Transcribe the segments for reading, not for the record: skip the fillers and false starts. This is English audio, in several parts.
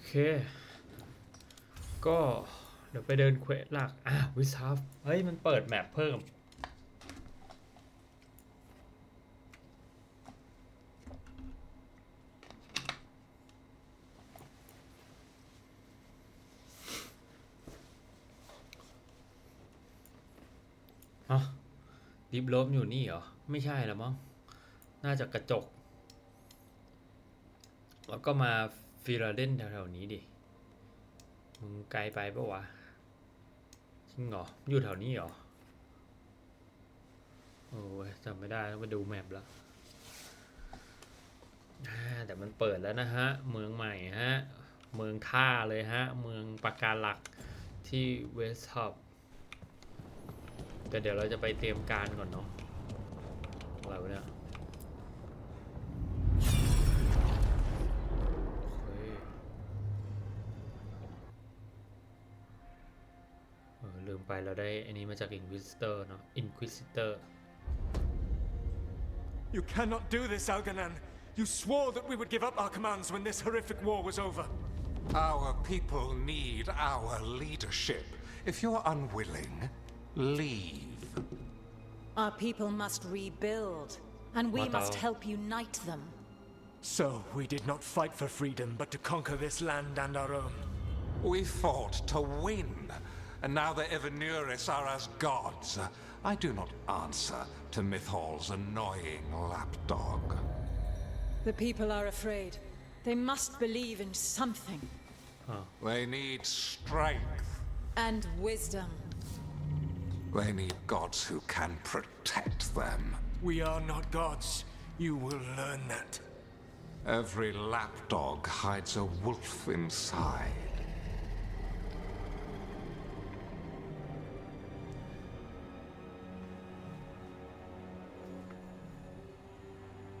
เคก็เดี๋ยวไปเดินเควสหลักวิสาฟเฮ้ยมันเปิดแมปเพิ่มดิฟลบอยู่นี่เหรอไม่ใช่แล้วมั้งน่าจะกระจกแล้วก็มาฟิลาเดนแถวๆนี้ดิมึงไกลไปปะวะจริงเหรออยู่แถวนี้เหรอโอ้ยจำไม่ได้ต้องไปดูแมปแล้วแต่มันเปิดแล้วนะฮะเมืองใหม่ฮะเมืองท่าเลยฮะเมืองปราการหลักที่เวสต์ฮับแต่เดี๋ยวเราจะไปเตรียมการก่อนเนาะอะไรวะเนี่ยลืมไปเราได้อันนี้มาจาก Inquisitor เนาะ Inquisitor You cannot do this, Algernon. You swore that we would give up our commands when this horrific war was over. Our people need our leadership. If you're unwilling, leave. Our people must rebuild, and we must help unite them. So, we did not fight for freedom, but to conquer this land and our own. We fought to win, and now the Evanuris are as gods. I do not answer to Mythal's annoying lapdog. The people are afraid. They must believe in something. They need strength. And wisdom. They need gods who can protect them. We are not gods. You will learn that. Every lapdog hides a wolf inside.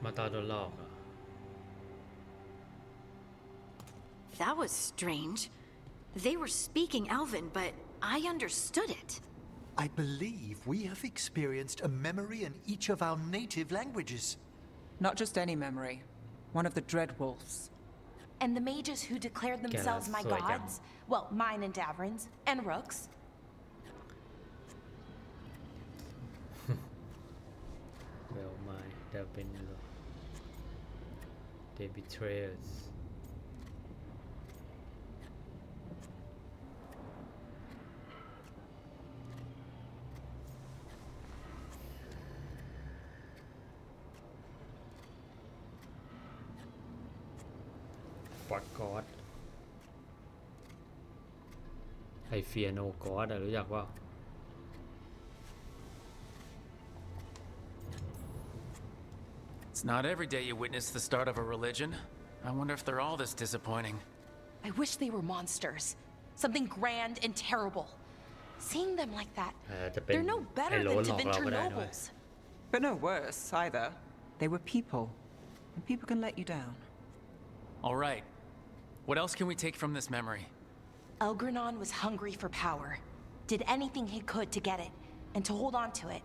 มาตาโดนหลอกอ่ะ That was strange. They were speaking Elven, but I understood it. I believe we have experienced a memory in each of our native languages. Not just any memory. One of the Dreadwolves. And the mages who declared themselves my gods? Well, mine and Davrin's, and Rook's. Well, my Davin they betray us. ฟักกอดไอเฟียโนกอดรู้จักว่าIt's not every day you witness the start of a religion. I wonder if they're all this disappointing. I wish they were monsters. Something grand and terrible. Seeing them like that, they're no better than Tevinter nobles. But no worse, either. They were people. And people can let you down. All right. What else can we take from this memory? Elgranon was hungry for power. Did anything he could to get it, and to hold on to it.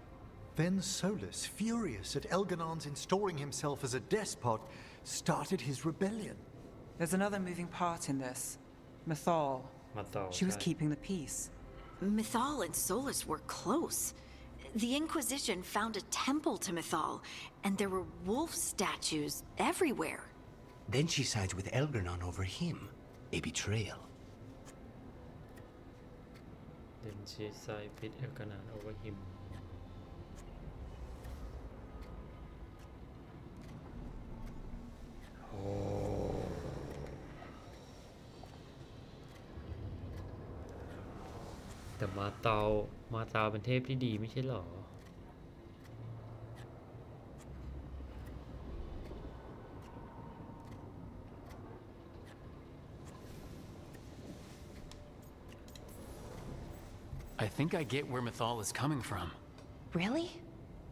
Then Solus, furious at Elganon's installing himself as a despot, started his rebellion. There's another moving part in this. Mythal. She was keeping the peace. Mythal and Solus were close. The Inquisition found a temple to Mythal, and there were wolf statues everywhere. Then she sides with Elgranon over him. A betrayal. Then she sides with Elgranon over him.แต่มาเตาเป็นเทพที่ดีไม่ใช่หรอ I think I get where Mythal is coming from. Really?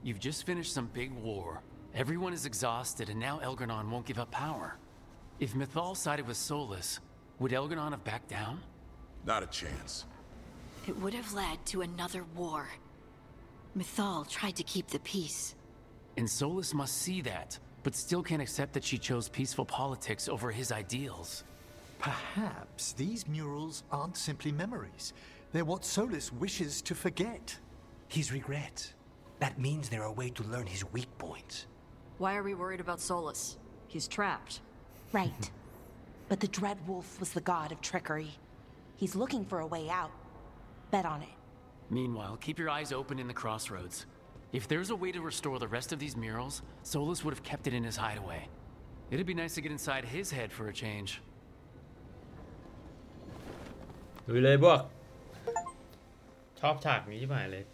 You've just finished some big war. Everyone is exhausted, and now Elgranon won't give up power. If Mythal sided with Solus, would Elgranon have backed down? Not a chance. It would have led to another war. Mythal tried to keep the peace. And Solus must see that, but still can't accept that she chose peaceful politics over his ideals. Perhaps these murals aren't simply memories. They're what Solus wishes to forget. His regrets. That means they're a way to learn his weak points. Why are we worried about Solus? He's trapped. Right. But the Dread Wolf was the god of trickery. He's looking for a way out. Bet on it. Meanwhile, keep your eyes open in the crossroads. If there's a way to restore the rest of these murals, Solus would have kept it in his hideaway. It'd be nice to get inside his head for a change. ดูเลยพวกชอบฉากนี้ที่หมายเลย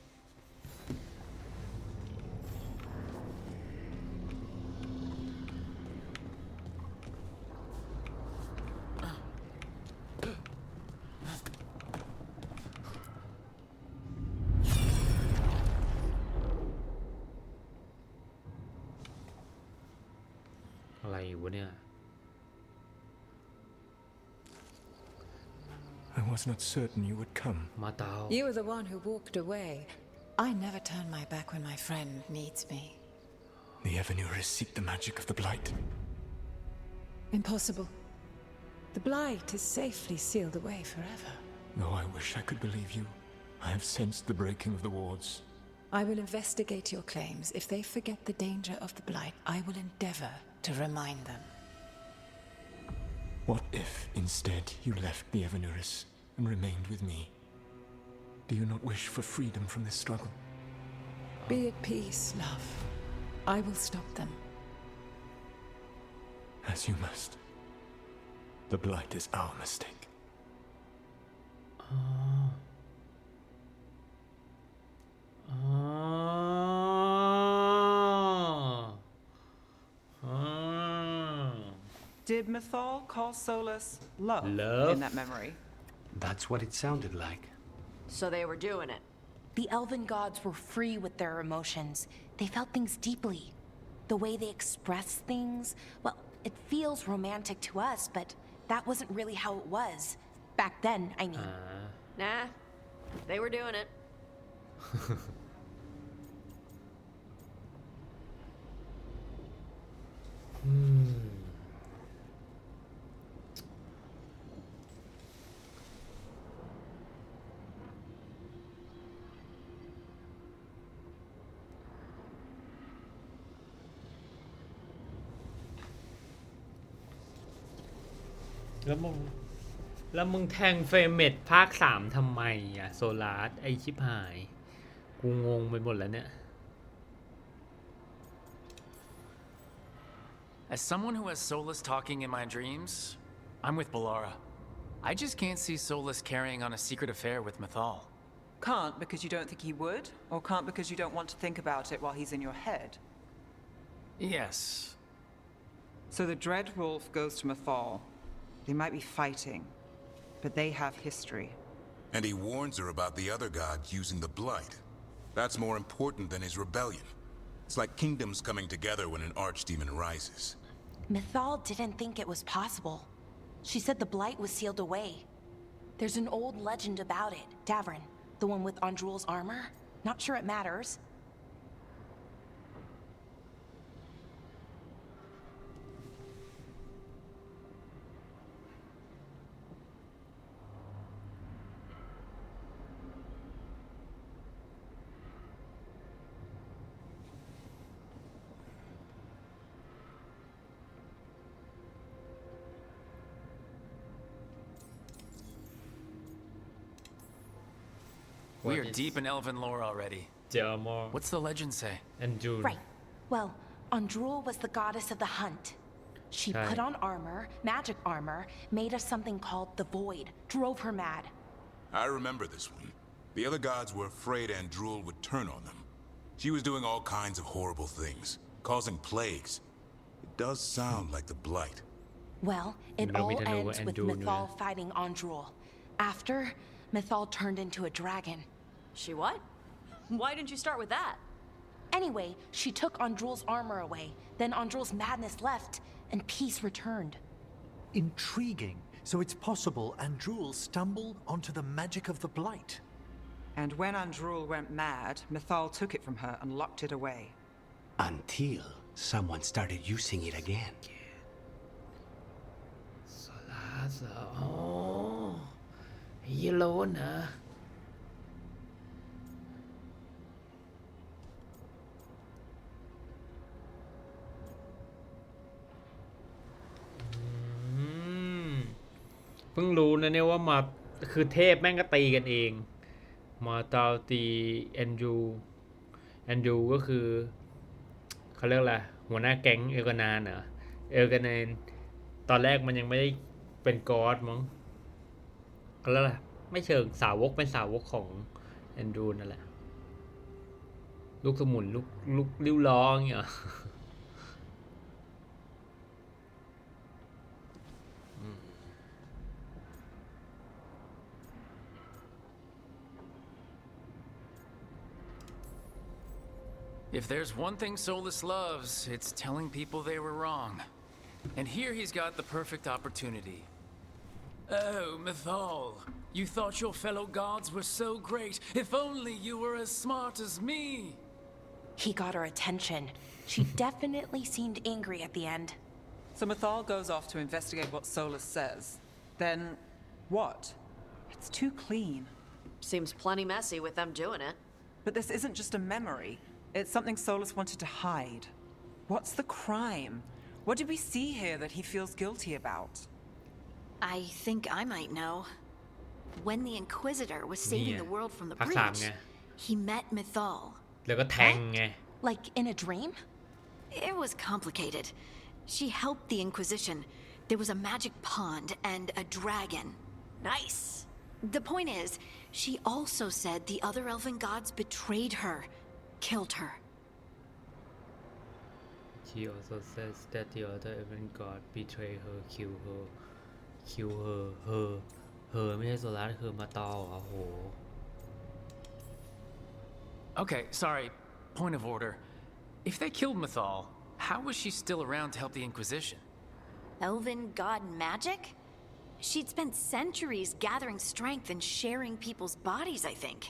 อะไรวะเนี่ย I was not certain you would come. มาเตา You were the one who walked away. I never turn my back when my friend needs me. The Evanurists seek the magic of the Blight. Impossible. The Blight is safely sealed away forever. Though I wish I could believe you, I have sensed the breaking of the wards. I will investigate your claims. If they forget the danger of the Blight, I will endeavor to remind them. What if, instead, you left the Evanuris and remained with me? Do you not wish for freedom from this struggle? Be at peace, love. I will stop them. As you must. The Blight is our mistake. Did Mythal call Solus love in that memory? That's what it sounded like. So they were doing it. The elven gods were free with their emotions. They felt things deeply. The way they expressed things, well, it feels romantic to us, but that wasn't really how it was. Back then, I mean. Nah, they were doing it.แล้วมึงแทงเฟรมเมดภาค 3ทำไมอ่ะโซลาร์ไอชิบหายกูงงไปหมดแล้วเนี่ย As someone who has Solus talking in my dreams, I'm with Balara. I just can't see Solus carrying on a secret affair with Mythal. Can't because you don't think he would? Or can't because you don't want to think about it while he's in your head? Yes. So the Dread Wolf goes to Mythal. They might be fighting, but they have history. And he warns her about the other gods using the Blight. That's more important than his rebellion. It's like kingdoms coming together when an archdemon rises. Mythal didn't think it was possible. She said the Blight was sealed away. There's an old legend about it. Davrin, the one with Andrul's armor. Not sure it matters. We are deep in elven lore already. What's the legend say? Right. Well, Andrul was the goddess of the hunt. She put on armor, magic armor, made of something called the Void, drove her mad. I remember this one. The other gods were afraid Andrul would turn on them. She was doing all kinds of horrible things, causing plagues. It does sound like the Blight. Well, it all ends with Mythal fighting Andrul. After, Mythal turned into a dragon. She what? Why didn't you start with that? Anyway, she took Andrul's armor away. Then Andrul's madness left, and peace returned. Intriguing. So it's possible Andrul stumbled onto the magic of the Blight. And when Andrul went mad, Mythal took it from her and locked it away. Until someone started using it again. อ๋อฮีโร่นะเพิ่งรู้นะเนี่ยว่ามาคือเทพแม่งก็ตีกันเองมาตาตีแอนยูก็คือเขาเรียกอะไรหัวหน้าแก๊งเอลกานานเหรอเอลกานานตอนแรกมันยังไม่ได้เป็นกอดมั้งเขาเรียกอะไรไม่เชิงสาวกเป็นสาวกของแอนดูนั่นแหละลูกสมุนลูกริ้วล้ออย่างเงี้ยIf there's one thing Solus loves, it's telling people they were wrong. And here he's got the perfect opportunity. Oh, Mythal, you thought your fellow gods were so great. If only you were as smart as me. He got her attention. She definitely seemed angry at the end. So Mythal goes off to investigate what Solus says. Then, what? It's too clean. Seems plenty messy with them doing it. But this isn't just a memory. It's something Solus wanted to hide. What's the crime? What did we see here that he feels guilty about? I think I might know. When the Inquisitor was saving the world from the breach, he met Mythal. แล้วก็แทงไง Like in a dream? It was complicated. She helped the Inquisition. There was a magic pond and a dragon. Nice. The point is, she also said the other elven gods betrayed her, killed her. She also says that the other elven god betrayed her, killed her, her ไม่ใช่โซลาร์คือมาตอโอ้โห Okay, sorry. Point of order. If they killed Mythal, how was she still around to help the Inquisition? Elven god magic? She'd spent centuries gathering strength and sharing people's bodies, I think.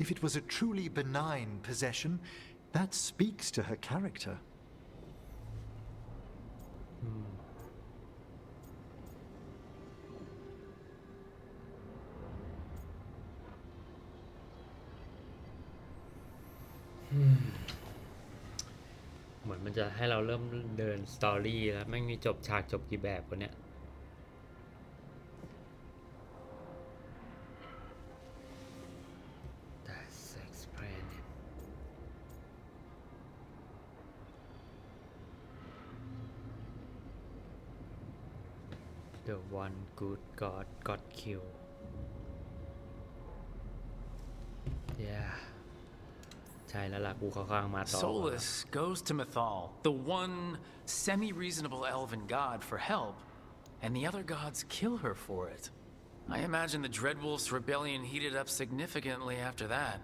If it was a truly benign possession, that speaks to her character. Hmm. เหมือนมันจะให้เราเริ่มเดินสตอรี่แล้วแม่งมีจบฉากจบกี่แบบวะเนี่ย That's explained. The one good god got killed. Yeah.ใช่แล้วล่ะกูเข้าข้างมาต่อ Solus goes to Mythal, the one semi-reasonable elven god, for help, and the other gods kill her for it. I imagine the Dreadwolf's rebellion heated up significantly after that.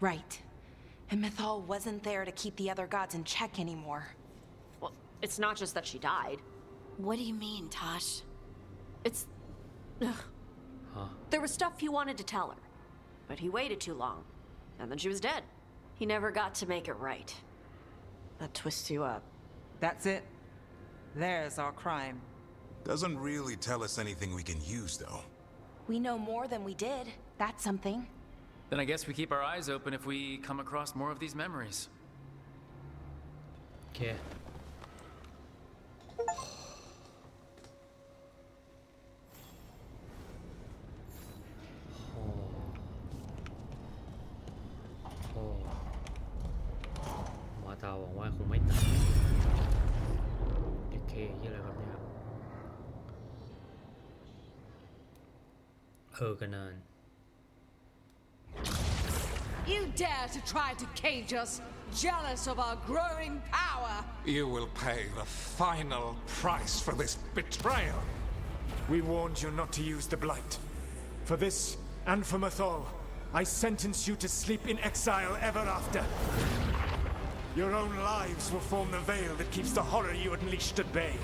Right. And Mythal wasn't there to keep the other gods in check anymore. Well, it's not just that she died. What do you mean, Tosh? It's... There was stuff he wanted to tell her, but he waited too long, and then she was dead. He never got to make it right. That twists you up. That's it. There's our crime. Doesn't really tell us anything we can use, though. We know more than we did. That's something. Then I guess we keep our eyes open if we come across more of these memories. Okay.มาตาหวังว่าคงไม่ตายโอเคยี่อะไรครับเนี่ยกันนาน You dare to try to cage us, jealous of our growing power? You will pay the final price for this betrayal. We warned you not to use the Blight. For this, and for Mythal, I sentence you to sleep in exile ever after. Your own lives will form the veil that keeps the horror you unleashed at bay.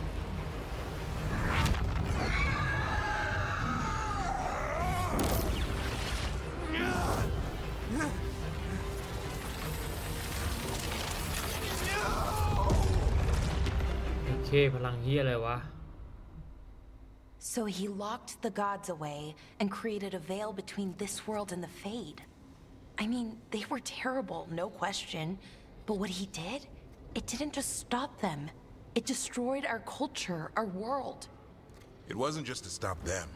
Okay, พลังเหี้ยอะไรวะ So he locked the gods away and created a veil between this world and the Fade. I mean, they were terrible, no question. But what he did, it didn't just stop them. It destroyed our culture, our world. It wasn't just to stop them.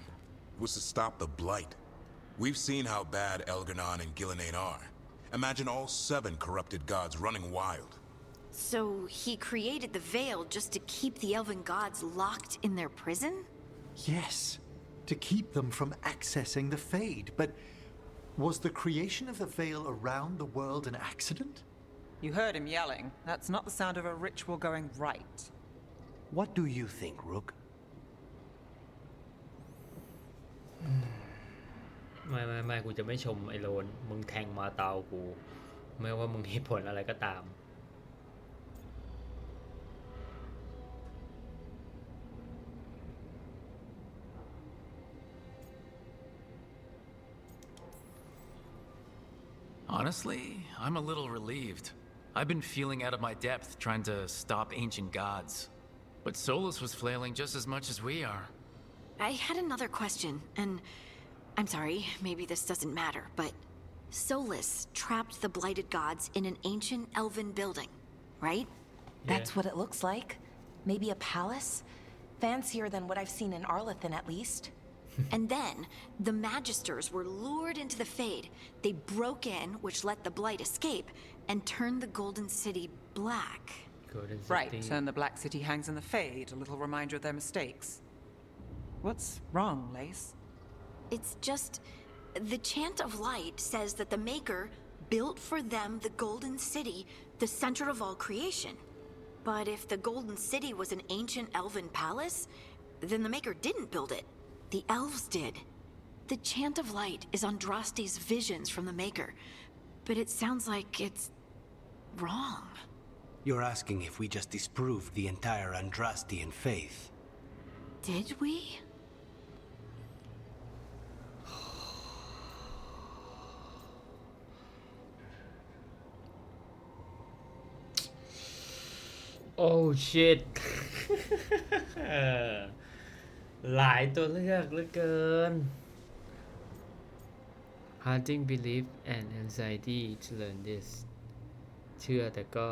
It was to stop the Blight. We've seen how bad Elganon and Gillenane are. Imagine all 7 corrupted gods running wild. So he created the Veil just to keep the elven gods locked in their prison? Yes, to keep them from accessing the Fade. But was the creation of the Veil around the world an accident? You heard him yelling. That's not the sound of a ritual going right. What do you think, Rook? ไม่กูจะไม่ชมไอ้โลนมึงแทงมาเตากูไม่ว่ามึงมีผลอะไรก็ตาม Honestly, I'm a little relieved. I've been feeling out of my depth trying to stop ancient gods. But Solus was flailing just as much as we are. I had another question, and I'm sorry, maybe this doesn't matter, but Solus trapped the blighted gods in an ancient elven building, right? That's what it looks like. Maybe a palace? Fancier than what I've seen in Arlethan, at least. And then, the Magisters were lured into the Fade. They broke in, which let the Blight escape, and turned the Golden City black. Right, and the Black City hangs in the Fade, a little reminder of their mistakes. What's wrong, Lace? It's just... the Chant of Light says that the Maker built for them the Golden City, the center of all creation. But if the Golden City was an ancient elven palace, then the Maker didn't build it. The elves did. The Chant of Light is Andraste's visions from the Maker, but it sounds like it's wrong. You're asking if we just disproved the entire Andrastian faith. Did we? Oh shit หลายตัวเลือกเหลือเกิน Hunting belief and anxiety to learn this เชื่อแต่ก็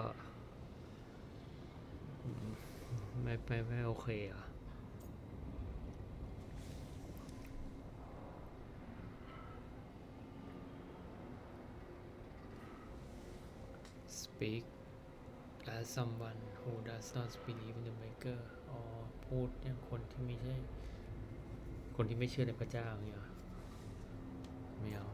ไม่โอเคอ่ะ Speak as someone who does not believe in the maker อ๋อพูดอย่างคนที่ไม่ใช่คนที่ไม่เชื่อในพระเจ้าเนี่ยไม่เอา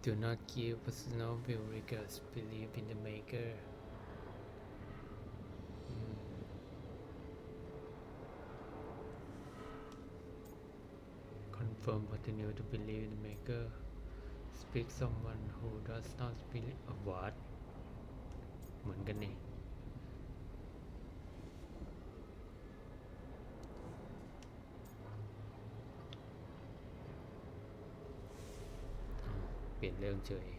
Do not give personal will regards believe in the maker Confirm continue to believe in the maker Speak someone who does not believe what เหมือนกันนี่เปลี่ยนเรื่องเฉย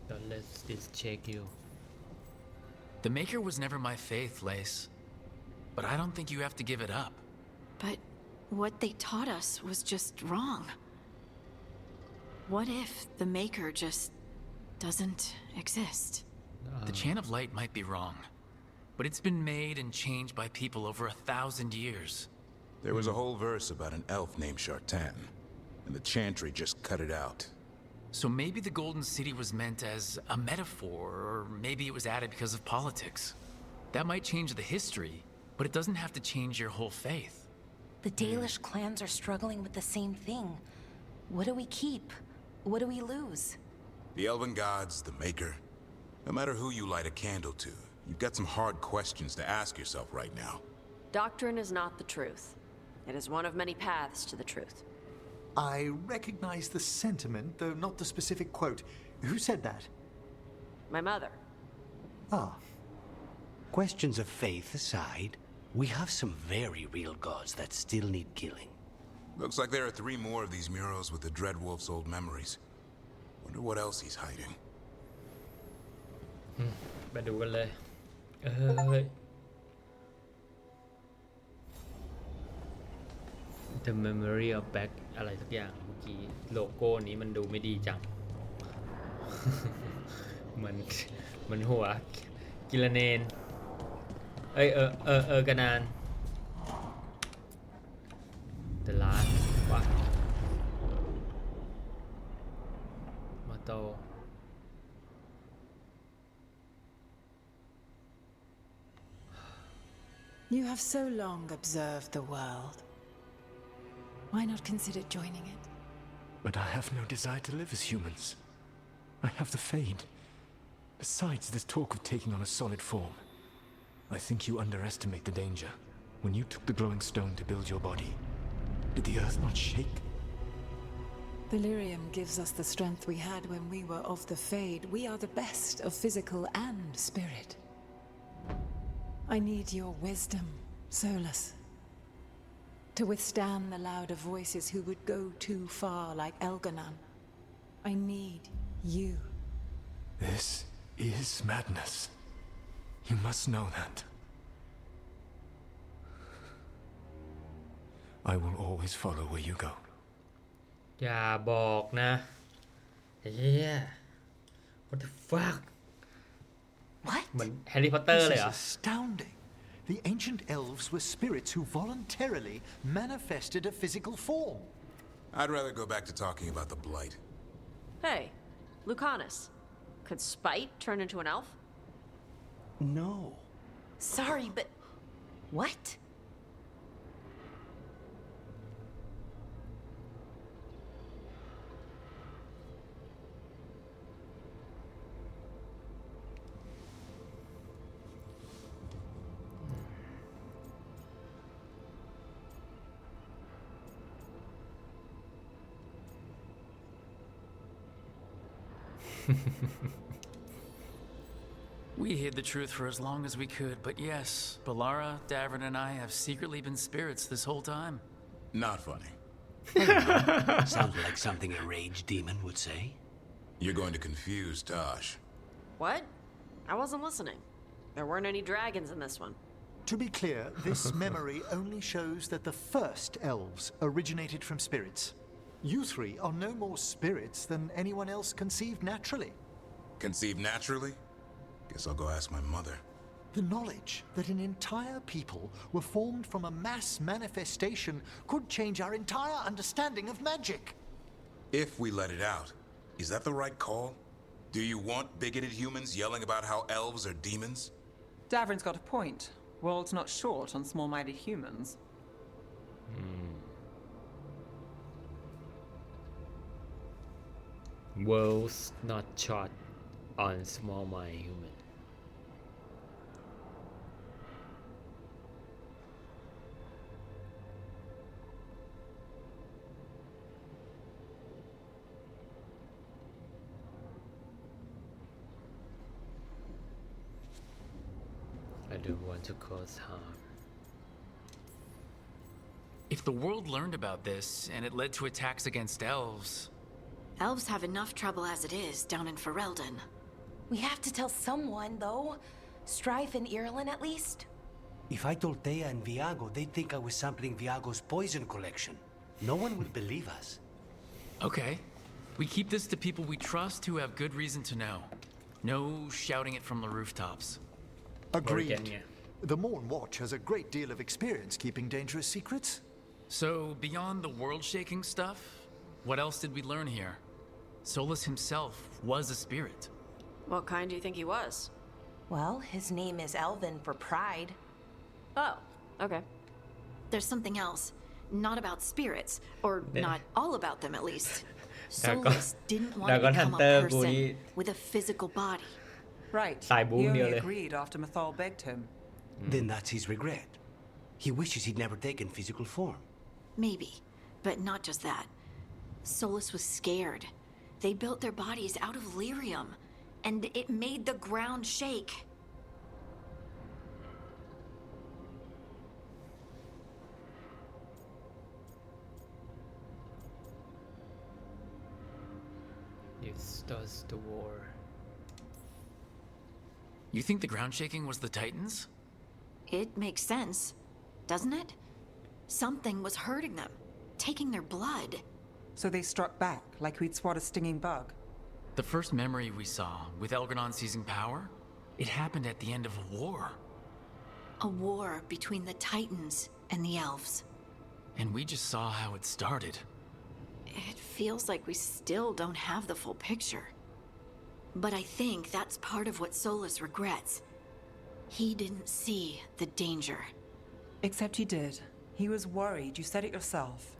Don't let this check you The Maker was never my faith, Lace. But I don't think you have to give it up. But what they taught us was just wrong. What if the Maker just doesn't exist? The Chant of Light might be wrong, but it's been made and changed by people over 1,000 years. There was a whole verse about an elf named Shartan, and the chantry just cut it out. So maybe the Golden City was meant as a metaphor, or maybe it was added because of politics. That might change the history, but it doesn't have to change your whole faith. The Dalish clans are struggling with the same thing. What do we keep? What do we lose? The elven gods, the Maker. No matter who you light a candle to, you've got some hard questions to ask yourself right now. Doctrine is not the truth. It is one of many paths to the truth. I recognize the sentiment, though not the specific quote. Who said that? My mother. Ah. Questions of faith aside, we have some very real gods that still need killing. Looks like there are 3 more of these murals with the Dreadwolf's old memories. Wonder what else he's hiding. ไปดูกันเลยเอ้ย The Memory of Back อะไรสักอย่างเมื่อกี้โลโก้นี้มันดูไม่ดีจัง เหมือนหัวกิลเนนเอ้ยกระนาน The Last วะมาโต You have so long observed the world. Why not consider joining it? But I have no desire to live as humans. I have the Fade. Besides, this talk of taking on a solid form. I think you underestimate the danger. When you took the glowing stone to build your body, did the earth not shake? Delirium gives us the strength we had when we were of the Fade. We are the best of physical and spirit. I need your wisdom, Solus. To withstand the louder voices who would go too far like Elganon. I need you. This is madness. You must know that. I will always follow where you go. อย่าบอกนะเฮีย What the fuck What? เหมือนแฮร์รี่พอตเตอร์ This เลยเหร is อ astounding. The ancient elves were spirits who voluntarily manifested a physical form. I'd rather go back to talking about the Blight. Hey, Lucanus. Could Spite turn into an elf? No. Sorry, but what? We hid the truth for as long as we could, but yes, Balara, Davern, and I have secretly been spirits this whole time. Not funny. Sounds like something a rage demon would say. You're going to confuse Tosh. What? I wasn't listening. There weren't any dragons in this one. To be clear, this memory only shows that the first elves originated from spirits. You three are no more spirits than anyone else conceived naturally. Conceived naturally? Guess I'll go ask my mother. The knowledge that an entire people were formed from a mass manifestation could change our entire understanding of magic. If we let it out, is that the right call? Do you want bigoted humans yelling about how elves are demons? Davern's got a point. World's not short on small-minded humans. World's not short on small mind human. I don't want to cause harm. If the world learned about this, and it led to attacks against elves... Elves have enough trouble as it is down in Ferelden. We have to tell someone, though. Strife and Irulan, at least. If I told Thea and Viago, they'd think I was sampling Viago's poison collection. No one would believe us. Okay. We keep this to people we trust who have good reason to know. No shouting it from the rooftops. Agreed. The Morn Watch has a great deal of experience keeping dangerous secrets. So, beyond the world-shaking stuff, what else did we learn here? Solus himself was a spirit. What kind do you think he was? Well, his name is Elven for pride. Oh, okay. There's something else. Not about spirits, or not all about them at least. Solus didn't want to become a person with a physical body. Right. He only agreed after Mathal begged him. Then that's his regret. He wishes he'd never taken physical form. Maybe, but not just that. Solus was scared. They built their bodies out of lyrium, and it made the ground shake. It starts the war. You think the ground shaking was the Titans? It makes sense, doesn't it? Something was hurting them, taking their blood. So they struck back, like we'd swat a stinging bug. The first memory we saw, with Elgar'non seizing power, it happened at the end of a war. A war between the Titans and the elves. And we just saw how it started. It feels like we still don't have the full picture. But I think that's part of what Solus regrets. He didn't see the danger. Except he did. He was worried, you said it yourself.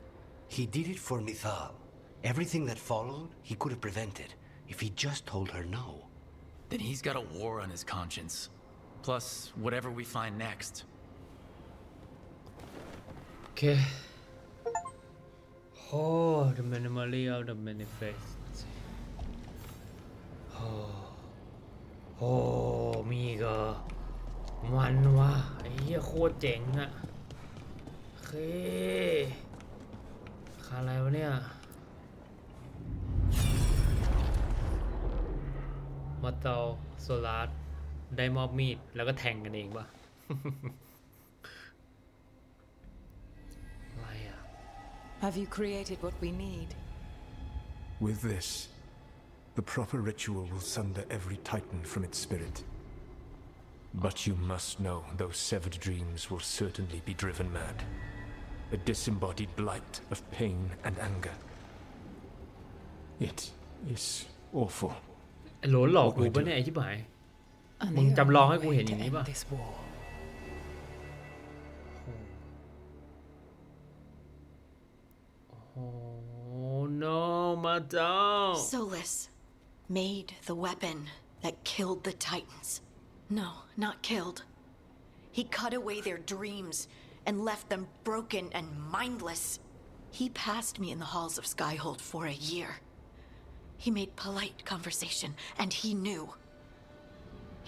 He did it for Mithal. Everything that followed, he could have prevented, if he just told her no. Then he's got a war on his conscience. Plus, whatever we find next. โอเค Oh the memory of the manifest โอ้มีอีก็มันวะไอ้เหี้ยโคตรเจ๋งอะโอเคขาอะไรวะเนี่ยมาเตาโซลาร์ได้มอบมีดแล้วก็แทงกันเองปะ อะไรอะ Have you created what we need? With this, the proper ritual will sunder every titan from its spirit. But you must know those severed dreams will certainly be driven mad. A disembodied blight of pain and anger. It is awful. ไอ้โหลหลอกกูปะเนี่ยไอ้ชิบหาย มึงจำลองให้กูเห็นอย่างนี้ปะ This war. Oh no มาเจ้า Solus made the weapon that killed the Titans. No, not killed. He cut away their dreams and left them broken and mindless. He passed me in the halls of Skyhold for a year. He made polite conversation, and he knew.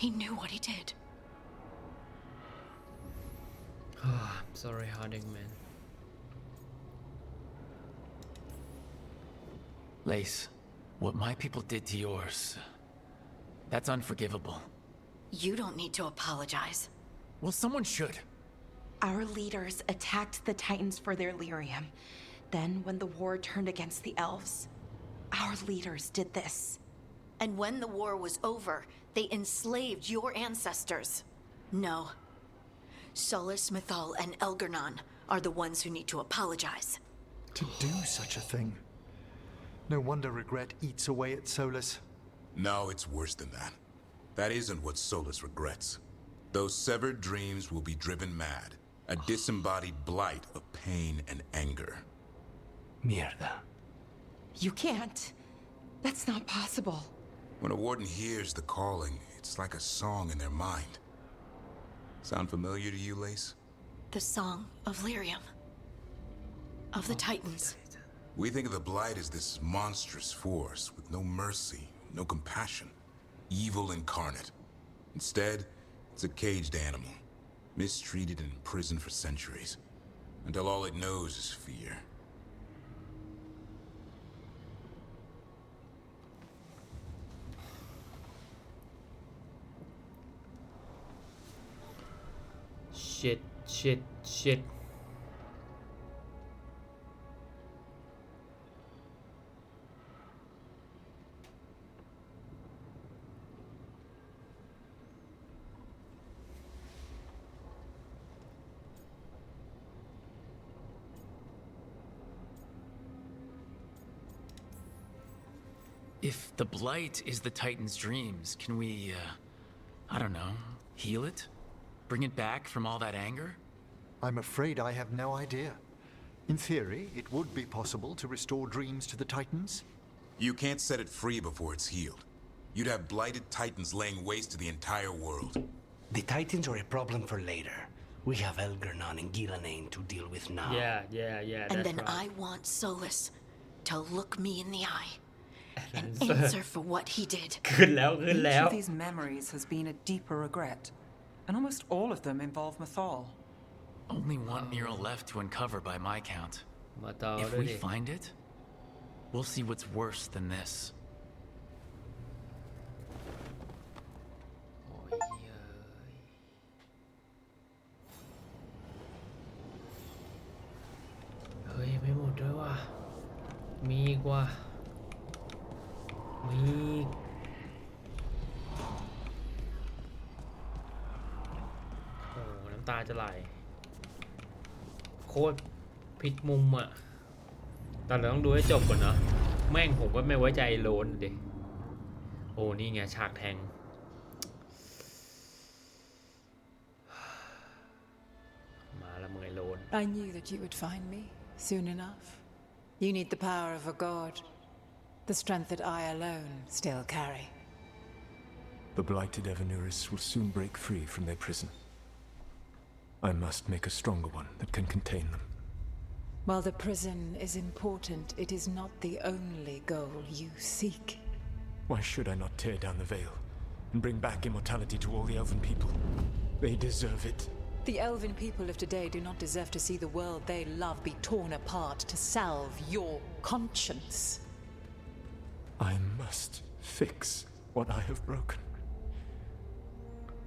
He knew what he did. I'm sorry Harding man Lace, what my people did to yours, that's unforgivable. You don't need to apologize. Well, someone should. Our leaders attacked the Titans for their lyrium. Then, when the war turned against the elves, our leaders did this. And when the war was over, they enslaved your ancestors. No. Solus, Mithal, and Elgar'non are the ones who need to apologize. To do such a thing. No wonder regret eats away at Solus. No, it's worse than that. That isn't what Solus regrets. Those severed dreams will be driven mad. A disembodied blight of pain and anger. Mierda. You can't. That's not possible. When a warden hears the calling, it's like a song in their mind. Sound familiar to you, Lace? The song of Lyrium. Of the Titans. We think of the Blight as this monstrous force with no mercy, no compassion, evil incarnate. Instead, it's a caged animal, mistreated and imprisoned for centuries, until all it knows is fear. Shit. If the Blight is the Titan's dreams, can we, I don't know, heal it? Bring it back from all that anger? I'm afraid I have no idea. In theory, it would be possible to restore dreams to the Titans. You can't set it free before it's healed. You'd have blighted Titans laying waste to the entire world. The Titans are a problem for later. We have Elgar'non and Gillanane to deal with now. Yeah, And that's then right. I want Solus to look me in the eye and answer for what he did. ขึ้นแล้ว Each of these memories has been a deeper regret, and almost all of them involve Mithal. Only one mural left to uncover by my count. มาต่อ If ด้วย we ดิ find it, we'll see what's worse than this. โอ้ยเหี้ย ว่ามีอีกโอ้น้ำตาจะไหลโคตรพลิกมุมอ่ะแต่เราต้องดูให้จบก่อนเนาะแม่งผมก็ไม่ไว้ใจไอ้โลนดิโอ้นี่ไงฉากแทงมาละมือไอ้โลน I knew that you would find me soon enough. You need the power of a god, the strength that I alone still carry. The blighted Evanuris will soon break free from their prison. I must make a stronger one that can contain them. While the prison is important, it is not the only goal you seek. Why should I not tear down the veil and bring back immortality to all the elven people? They deserve it. The elven people of today do not deserve to see the world they love be torn apart to salve your conscience. I must fix what I have broken.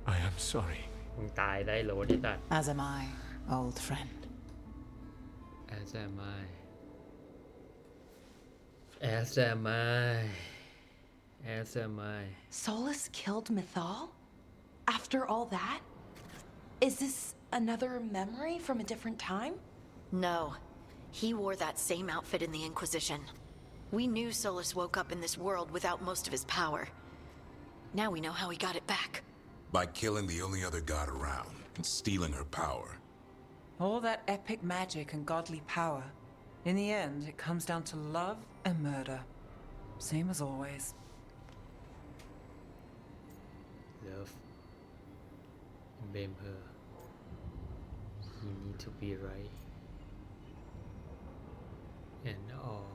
I am sorry. มึงตายได้โลนที่ตัด As am I, old friend. As am I. As am I. As am I. Solus killed Mythal? After all that? Is this another memory from a different time? No. He wore that same outfit in the Inquisition. We knew Solus woke up in this world without most of his power. Now we know how he got it back. By killing the only other god around and stealing her power. All that epic magic and godly power. In the end, it comes down to love and murder. Same as always. Love. Blame her. He need to be right. And all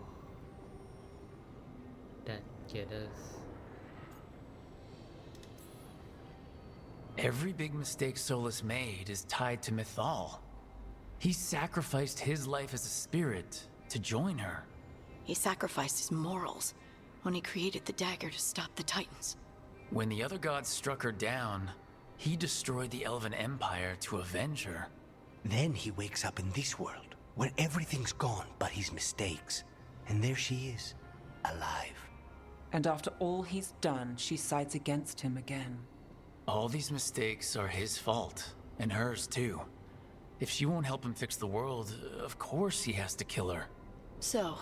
that get us. Every big mistake Solus made is tied to Mythal. He sacrificed his life as a spirit to join her. He sacrificed his morals when he created the dagger to stop the Titans. When the other gods struck her down, he destroyed the Elven Empire to avenge her. Then he wakes up in this world, where everything's gone but his mistakes. And there she is, alive. And after all he's done, she sides against him again. All these mistakes are his fault, and hers too. If she won't help him fix the world, of course he has to kill her. So,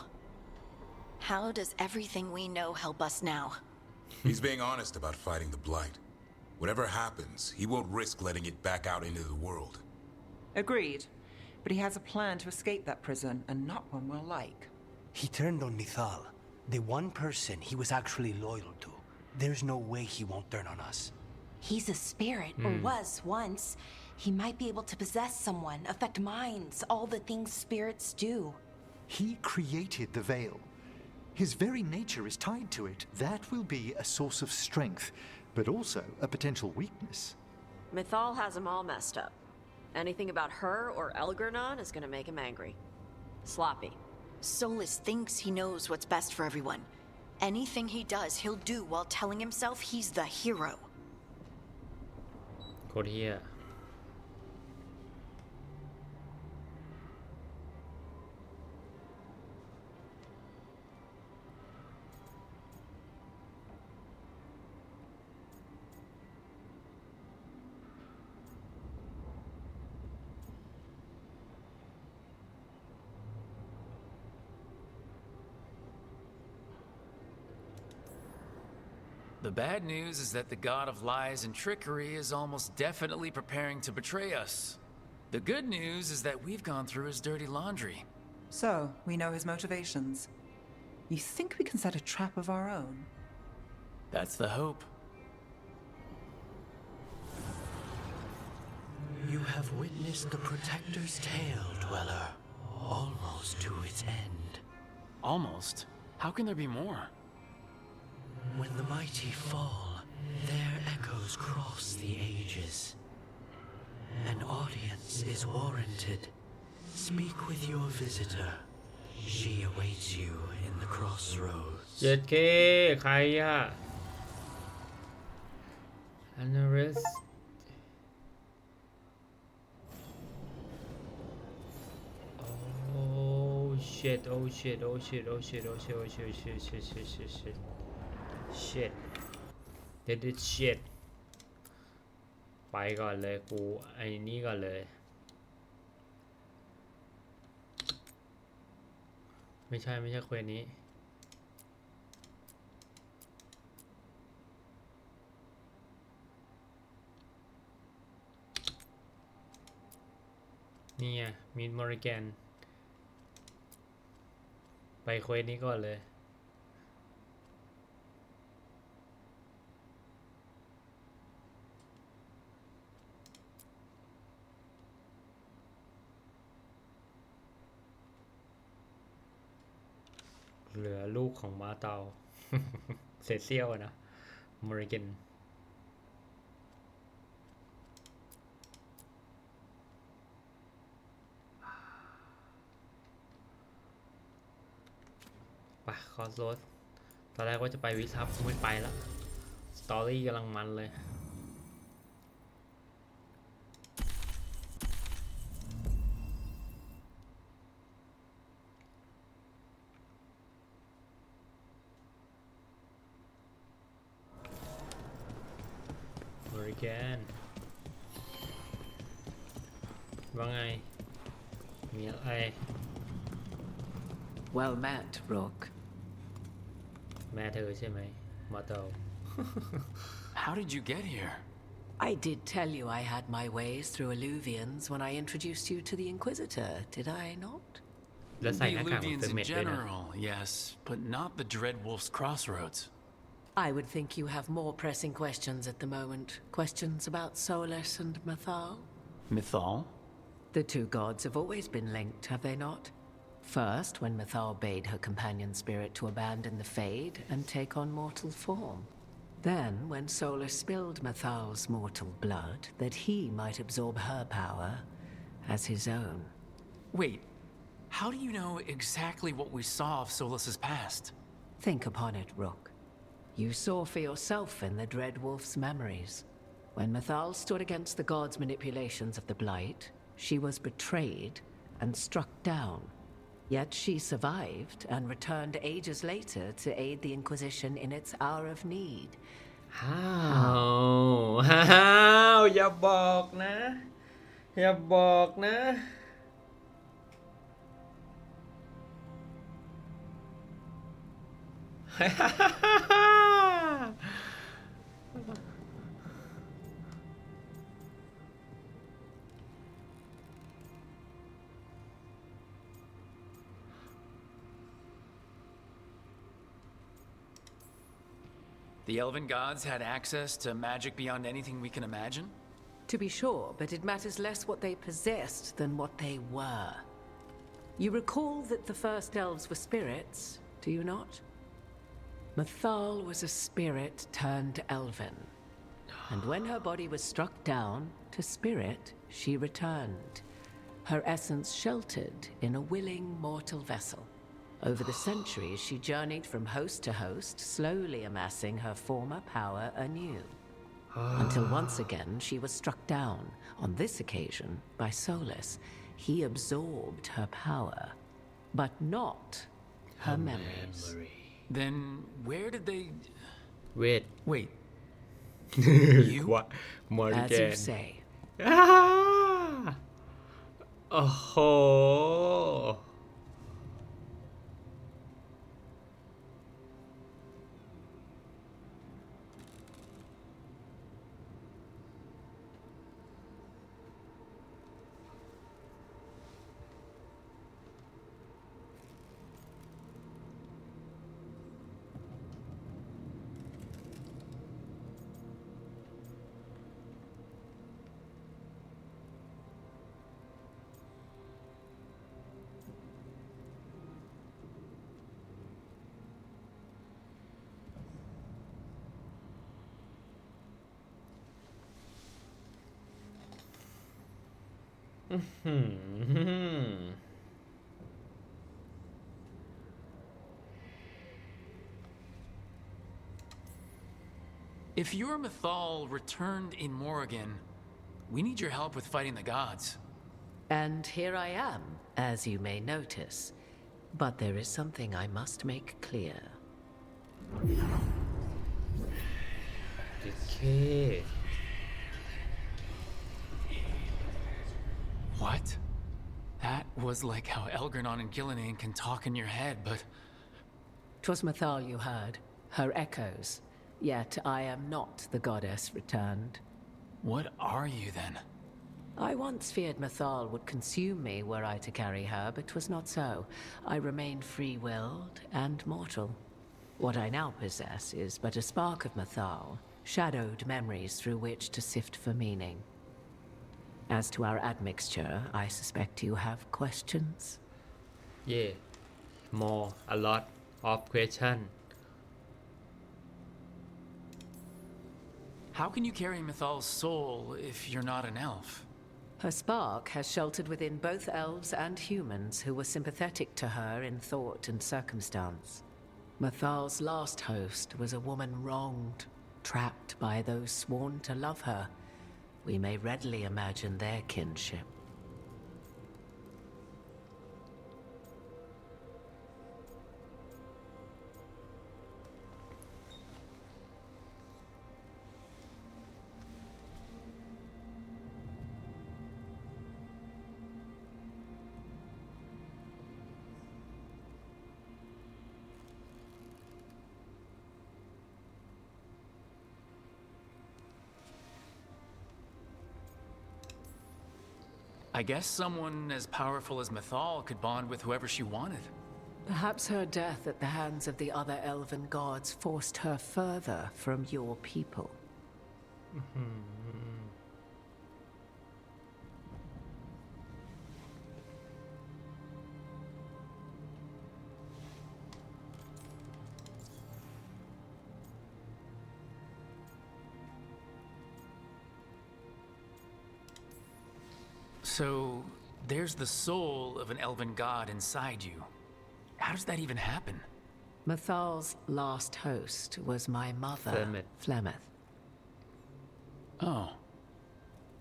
how does everything we know help us now? He's being honest about fighting the Blight. Whatever happens, he won't risk letting it back out into the world. Agreed. But he has a plan to escape that prison, and not one we'll like. He turned on Mythal, the one person he was actually loyal to. There's no way he won't turn on us. He's a spirit, or was once. He might be able to possess someone, affect minds, all the things spirits do. He created the veil. His very nature is tied to it. That will be a source of strength, but also a potential weakness. Mythal has him all messed up. Anything about her or Elgernon is gonna make him angry. Sloppy. Solus thinks he knows what's best for everyone. Anything he does, he'll do while telling himself he's the hero. โคตรเฮีย The bad news is that the god of lies and trickery is almost definitely preparing to betray us. The good news is that we've gone through his dirty laundry. So, we know his motivations. You think we can set a trap of our own? That's the hope. You have witnessed the Protector's tale, Dweller, almost to its end. Almost? How can there be more? When the mighty fall, their echoes cross the ages. An audience is warranted. Speak with your visitor. She awaits you in the crossroads. เจ็ดเคใครอะอันนาริสโอ้ช shit oh shit oh shit oh shit oh shit oh shit shit shit shit shit shit shit that is shit ไปก่อนเลยกูไอ้นี่ก่อนเลยไม่ใช่เควสนี้นี่ไงมีดมอริแกนไปเควสนี้ก่อนเลยเหลือลูกของม้าเตา เศษเสี้ยวอะนะมอริแกนไปคอสโรสตอนแรกว่าจะไปวิทับไม่ไปแล้วสตอรี่กำลังมันเลยมอริแกนว่าไงมีอะไร Well met, Rook. แม่เธอใช่ไหมมาเตา How did you get here? I did tell you I had my ways through Illuvians when I introduced you to the Inquisitor, did I not? แล้วใส่ห The น้ากากเหมือน Illuvians เฟอร์ in เมดด้วยนะ general, yes, but not the Dreadwolf's Crossroads. I would think you have more pressing questions at the moment. Questions about Solus and Mathal? Mythal? The two gods have always been linked, have they not? First, when Mathal bade her companion spirit to abandon the Fade and take on mortal form. Then, when Solus spilled Mathal's mortal blood, that he might absorb her power as his own. Wait, how do you know exactly what we saw of Solus's past? Think upon it, Rook. You saw for yourself in the Dreadwolf's memories. When Mathal stood against the gods' manipulations of the Blight, she was betrayed and struck down. Yet she survived and returned ages later to aid the Inquisition in its hour of need. อย่าบอกนะ อย่าบอกนะ The elven gods had access to magic beyond anything we can imagine? To be sure, but it matters less what they possessed than what they were. You recall that the first elves were spirits, do you not? Mathal was a spirit turned elven. And when her body was struck down, to spirit, she returned. Her essence sheltered in a willing mortal vessel. Over the centuries, she journeyed from host to host, slowly amassing her former power anew. Until once again, she was struck down, on this occasion, by Solus. He absorbed her power, but not her memories. Then where did they... Wait. Wait. You? As you say. Oh. If your Mythal returned in Morrigan, we need your help with fighting the gods. And here I am, as you may notice. But there is something I must make clear. โอเค What? That was like how Elgernon and Gillenane can talk in your head, but 'Twas Mathal you heard, her echoes. Yet I am not the goddess returned. what are you then? I once feared Mathal would consume me were I to carry her, but 'twas not so. I remain free-willed and mortal. What I now possess is but a spark of Mathal, shadowed memories through which to sift for meaning. As to our admixture, I suspect you have questions. yeah more a lot of question How can you carry Mithal's soul if you're not an elf? Her spark has sheltered within both elves and humans who were sympathetic to her in thought and circumstance. Mathal's last host was a woman wronged, trapped by those sworn to love her. We may readily imagine their kinship. I guess someone as powerful as Mithal could bond with whoever she wanted. Perhaps her death at the hands of the other elven gods forced her further from your people. So, there's the soul of an elven god inside you. How does that even happen? Mathal's last host was my mother, Flemeth. Flemeth. Oh.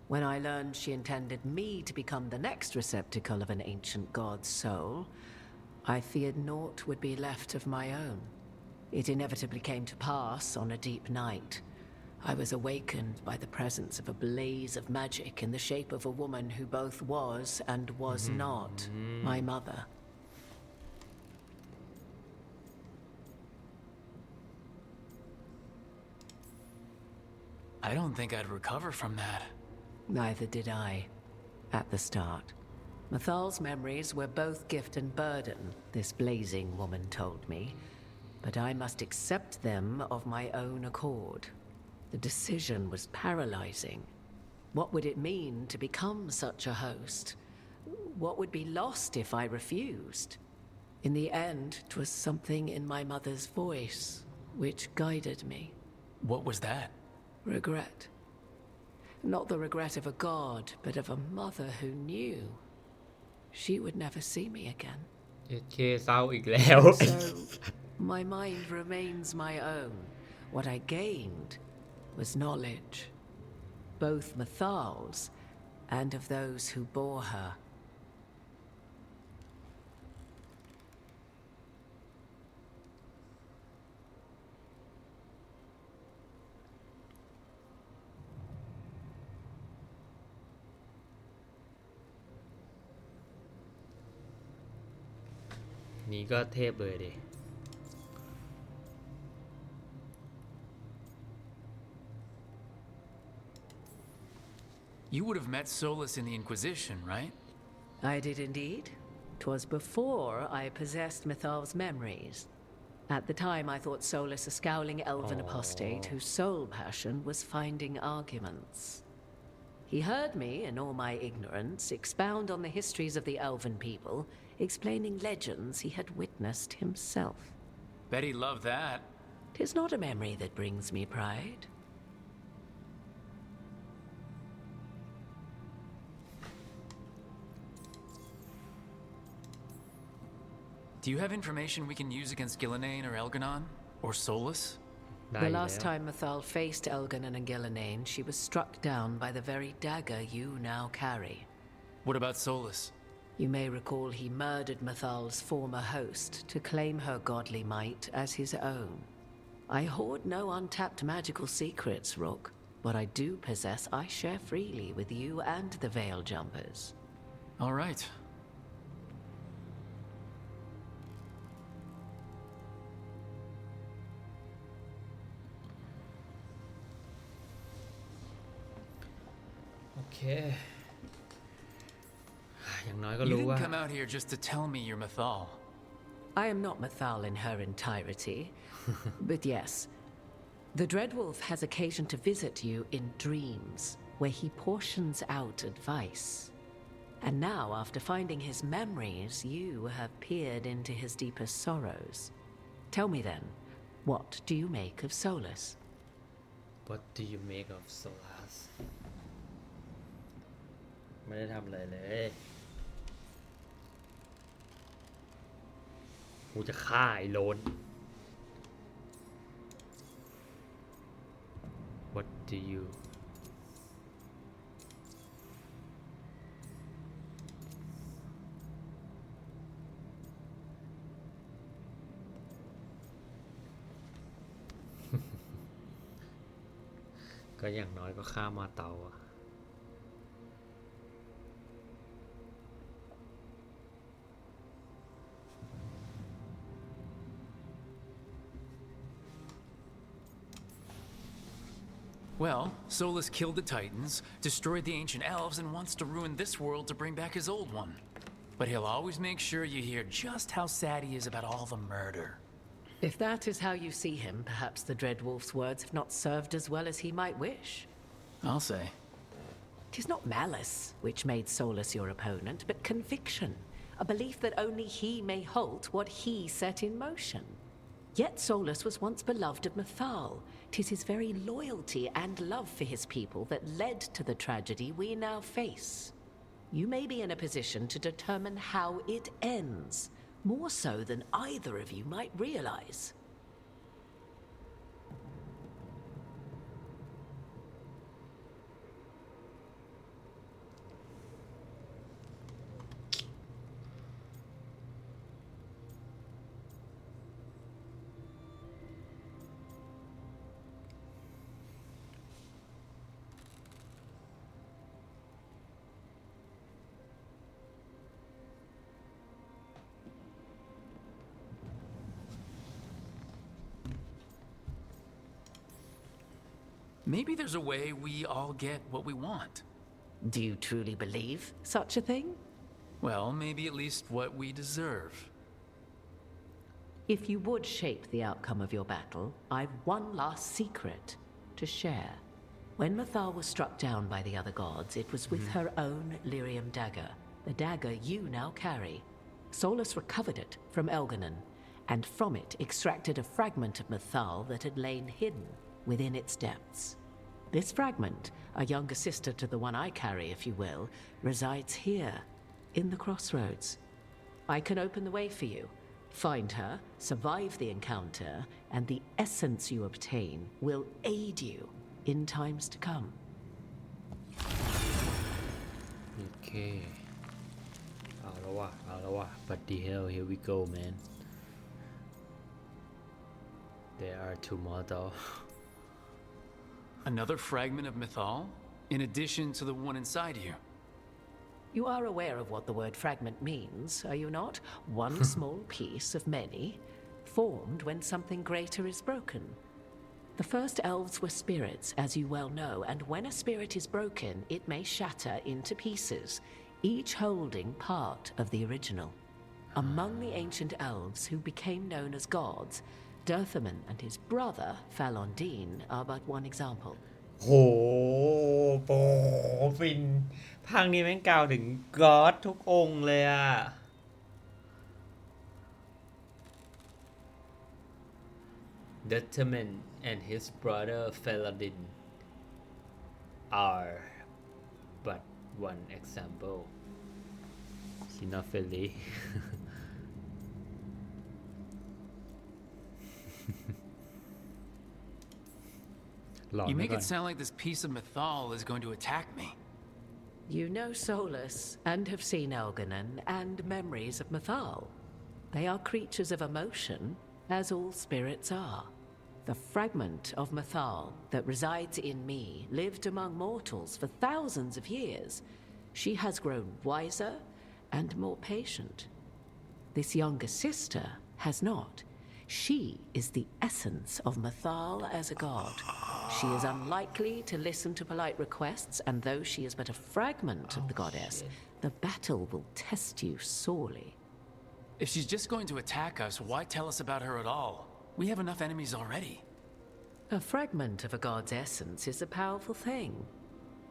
When I learned she intended me to become the next receptacle of an ancient god's soul, I feared naught would be left of my own. It inevitably came to pass on a deep night. I was awakened by the presence of a blaze of magic in the shape of a woman who both was and was not my mother. I don't think I'd recover from that. Neither did I, at the start. Mathal's memories were both gift and burden, this blazing woman told me, but I must accept them of my own accord. The decision was paralyzing. What would it mean to become such a host? What would be lost if I refused? In the end, 'twas something in my mother's voice which guided me. What was that? Regret. Not the regret of a god, but of a mother who knew she would never see me again. โอเคเศร้าอีกแล้ว So, my mind remains my own. What I gained was knowledge, both Mathal's and of those who bore her.ๆนี่ก็เทพเลยดิ You would have met Solus in the Inquisition, right? I did indeed. 'Twas before I possessed Mithal's memories. At the time, I thought Solus a scowling elven apostate whose sole passion was finding arguments. He heard me, in all my ignorance, expound on the histories of the elven people, explaining legends he had witnessed himself. Bet he loved that. 'Tis not a memory that brings me pride. Do you have information we can use against Gillenane or Elgernon? Or Solus? ได้ The อยู่ last แล้ว time Mathal faced Elgernon and Gillenane, she was struck down by the very dagger you now carry. What about Solus? You may recall he murdered Mathal's former host to claim her godly might as his own. I hoard no untapped magical secrets, Rook. What I do possess, I share freely with you and the Veil Jumpers. All right. Okay. อย่างน้อยก็ You รู้ didn't ว่า come out here just to tell me you're Mathal. I am not Mathal in her entirety, but yes. The Dreadwolf has occasion to visit you in dreams, where he portions out advice. And now, after finding his memories, you have peered into his deepest sorrows. Tell me then, what do you make of Solus? What do you make of Solas ไม่ได้ทำอะไรเลยกูจะฆ่าไอ้โลน What do you ก็อย่างน้อยก็ฆ่ามาเตาอะ Well, Solus killed the Titans, destroyed the ancient elves, and wants to ruin this world to bring back his old one. But he'll always make sure you hear just how sad he is about all the murder. If that is how you see him, perhaps the Dreadwolf's words have not served as well as he might wish. I'll say. 'Tis not malice which made Solus your opponent, but conviction, a belief that only he may halt what he set in motion. Yet Solus was once beloved of Mathal. 'Tis his very loyalty and love for his people that led to the tragedy we now face. You may be in a position to determine how it ends, more so than either of you might realize. Maybe there's a way we all get what we want. Do you truly believe such a thing? Well, maybe at least what we deserve. If you would shape the outcome of your battle, I've one last secret to share. When Mathal was struck down by the other gods, it was with her own lyrium dagger, the dagger you now carry. Solus recovered it from Elganon, and from it extracted a fragment of Mathal that had lain hidden within its depths. This fragment, a younger sister to the one I carry, if you will, resides here, in the crossroads. I can open the way for you. Find her, survive the encounter, and the essence you obtain will aid you in times to come. Okay. เอาแล้วว่ะ But the hell, here we go, man. There are two more though. Another fragment of Mathal? In addition to the one inside you? You are aware of what the word fragment means, are you not? One small piece of many, formed when something greater is broken. The first elves were spirits, as you well know, and when a spirit is broken, it may shatter into pieces, each holding part of the original. Among the ancient elves who became known as gods, Dirthaman and his brother, Falondine, are but one example. โหโปฟินภาคนี้แม่งกล่าวถึงก็อดทุกองค์เลยอะ Dirthaman and his brother Faladin are but one example. Sinophilie. You make it sound like this piece of Mathal is going to attack me. You know Solus and have seen Elganon and memories of Mythal. They are creatures of emotion, as all spirits are. The fragment of Mythal that resides in me lived among mortals for thousands of years. She has grown wiser and more patient. This younger sister has not. She is the essence of Mythal as a god. She is unlikely to listen to polite requests, and though she is but a fragment of the goddess, the battle will test you sorely. If she's just going to attack us, why tell us about her at all? We have enough enemies already. A fragment of a god's essence is a powerful thing.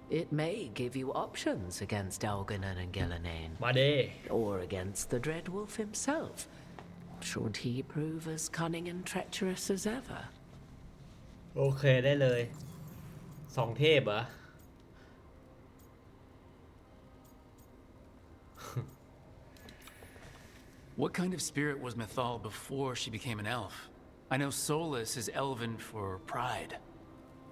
It may give you options against Elganon and Gillenane. มาเด้ Or against the Dreadwolf himself, should he prove as cunning and treacherous as ever. โอเคได้เลยสองเทพเหรอ What kind of spirit was Mythal before she became an elf? I know Solus is elven for pride.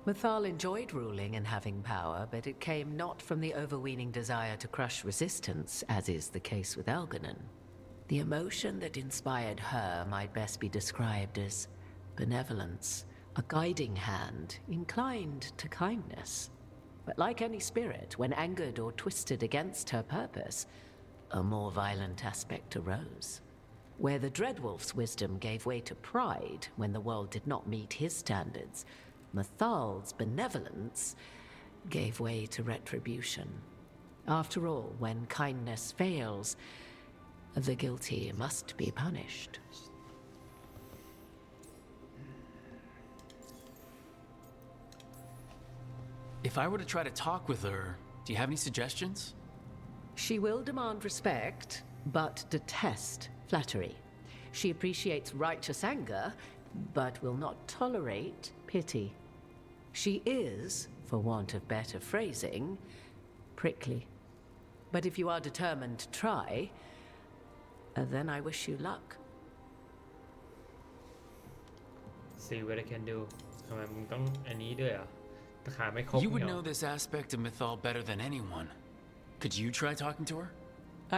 Mythal enjoyed ruling and having power, but it came not from the overweening desire to crush resistance, as is the case with Elganon. The emotion that inspired her might best be described as benevolence, a guiding hand inclined to kindness. But like any spirit, when angered or twisted against her purpose, a more violent aspect arose. Where the Dreadwolf's wisdom gave way to pride when the world did not meet his standards, Mythal's benevolence gave way to retribution. After all, when kindness fails, the guilty must be punished. If I were to try to talk with her, do you have any suggestions? She will demand respect, but detest flattery. She appreciates righteous anger, but will not tolerate pity. She is, for want of better phrasing, prickly. But if you are determined to try, then I wish you luck. See what I can do ทำไมมึงต้องอันนี้ด้วยอ่ะตะขาไม่ครบ You would เนี่ย know this aspect of Mythal better than anyone. Could you try talking to her?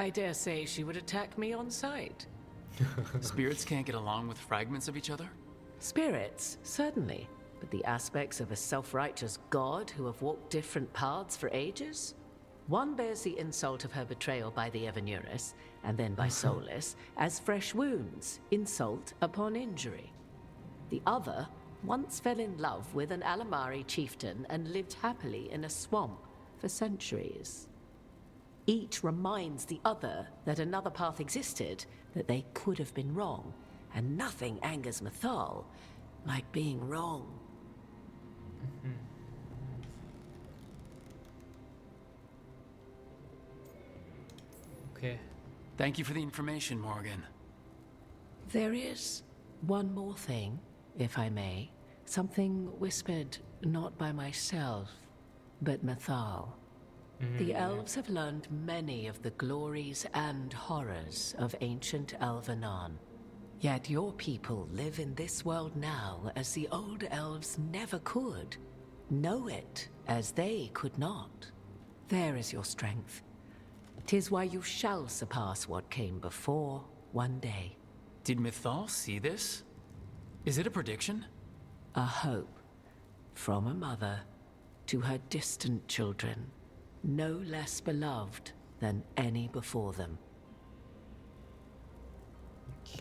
I dare say she would attack me on sight. Spirits can't get along with fragments of each other? Spirits, certainly. But the aspects of a self-righteous god who have walked different paths for ages? One bears the insult of her betrayal by the Evanuris, and then by Solus, as fresh wounds, insult upon injury. The other once fell in love with an Alamari chieftain and lived happily in a swamp for centuries. Each reminds the other that another path existed, that they could have been wrong, and nothing angers Mythal like being wrong. Okay. Thank you for the information, Morgan. There is one more thing, if I may. Something whispered not by myself, but Mythal. The elves have learned many of the glories and horrors of ancient Elvenon. Yet your people live in this world now as the old elves never could. Know it as they could not. There is your strength. 'Tis why you shall surpass what came before one day. Did Mythal see this? Is it a prediction? A hope from a mother to her distant children, no less beloved than any before them. โอเ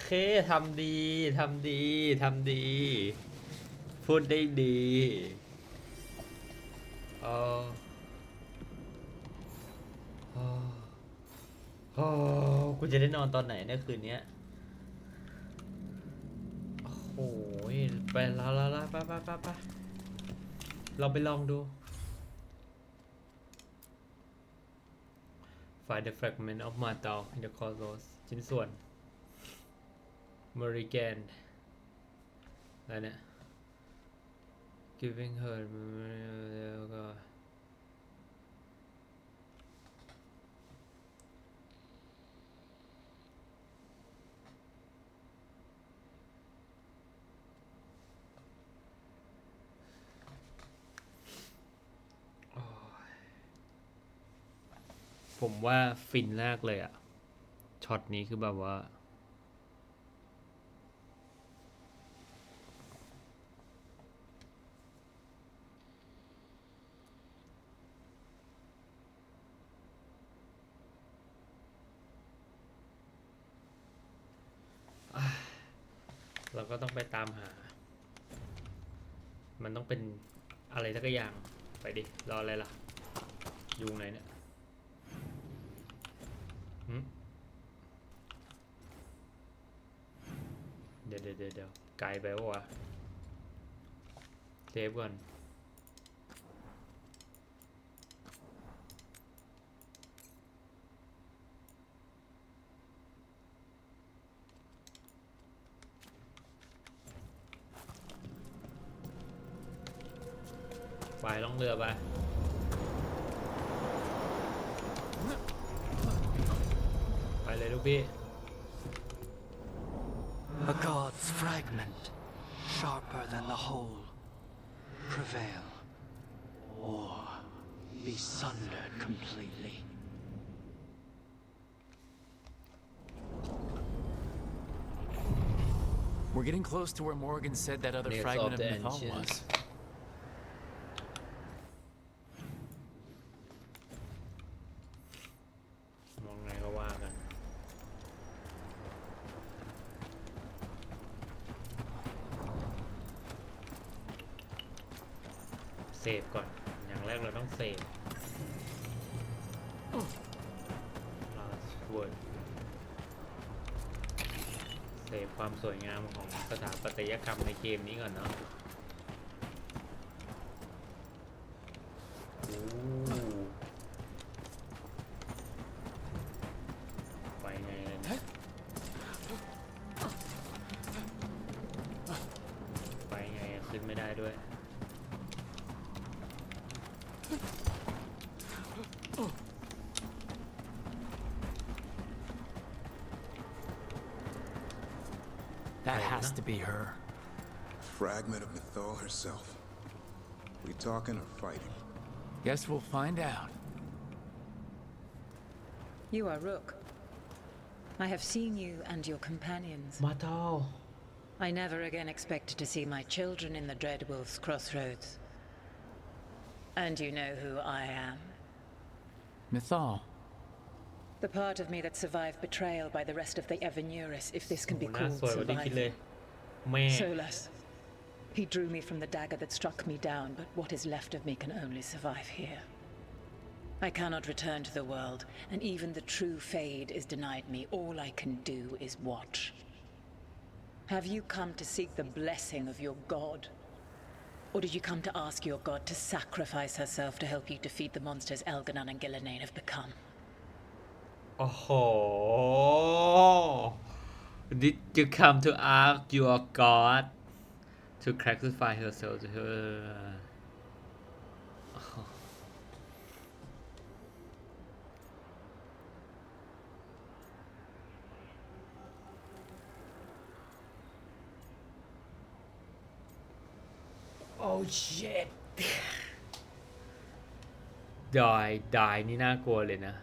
คทำดีทำดีทำดีพูดได้ดีเออกูจะได้นอนตอนไหนเนี่ยคืนนี้โอ้โหไปละไปเราไปลองดู Find the fragment of Martal in the cosmos ชิ้นส่วน Morrigan อะไรเนี่ย Giving her แล้วก็ ผมว่าฟินมากเลยอะช็อตนี้คือแบบว่าเราก็ต้องไปตามหามันต้องเป็นอะไรสักอย่างไปดิรออะไรล่ะยุงไหนเนี่ยเดี๋ยวไกลไปวะเซฟก่อนไปล่องเรือไปไปเลยลูกพี่ A god's fragment, sharper than the whole, prevail, or be sundered completely. We're getting close to where Morgan said that other fragment of Mythal was. มองไงก็ว่ากันเซฟก่อนอย่างแรกเราต้องเซฟ last word เซฟความสวยงามของสถาปัตยกรรมในเกมนี้ก่อนเนาะไปไงเนี่ยไปไงขึ้นไม่ได้ด้วยThat has to be her. Fragment of Mythal herself. We talking or fighting? Guess we'll find out. You are Rook. I have seen you and your companions. มาเท่า I never again expected to see my children in the Dreadwolf's crossroads. And you know who I am. Mythal. The part of me that survived betrayal by the rest of the Evanuris, if this can be หน้า called สวยกว่าที่คิดเลย survival. แม่ Solus. He drew me from the dagger that struck me down, but what is left of me can only survive here. I cannot return to the world, and even the true Fade is denied me. All I can do is watch. Have you come to seek the blessing of your god? Or did you come to ask your god to sacrifice herself to help you defeat the monsters Elganon and Gillenane have become? โอ้โห Did you come to ask your god to sacrifice herself to her? Oh shit ดายนี่น่ากลัวเลยนะ